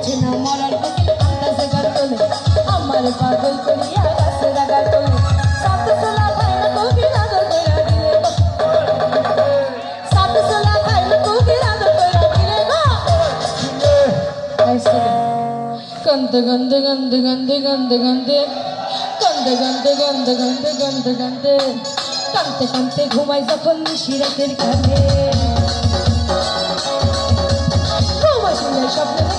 বুঝে না মরার কোকিল আন্দাজে গান তোলে আমার পাগল করিয়া গাছে রাগা তোলে সাথে চলা খাইলে কোকিল আদর কইরা দিলে সাথে চলা খাইলে কোকিল আদর কইরা দিলে গন্ধ গন্ধ গন্ধ গন্ধ গন্ধ গন্ধ গন্ধ গন্ধ গন্ধ গন্ধ গন্ধ গন্ধ কানতে কানতে ঘুমাই যখন নিশিরাতের কানে স্বপ্নে